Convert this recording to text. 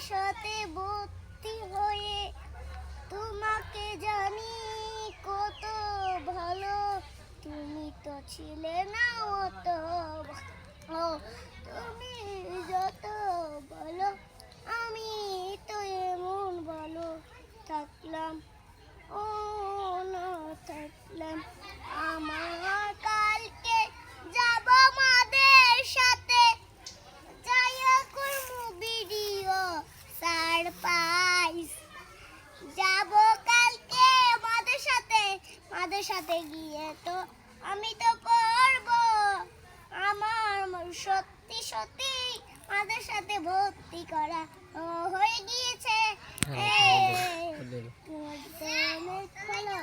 সাথে ভর্তি হয়ে তোমাকে জানি কত ভালো, তুমি তো ছিলে না অত ভালো, তুমি যত বলো আমি তো এমন ভালো থাকলাম ও না থাকলাম। আমার কালকে যাব মাদের সাথে, যাইয়া করবো ভিডিও সারপ্রাইজ। যাব কালকে মাদের সাথে গিয়ে তো আমি তো করবো আমার সত্যি সত্যি মাদের সাথে ভর্তি করা হয়ে গিয়েছে। তোমার জন্য ভালো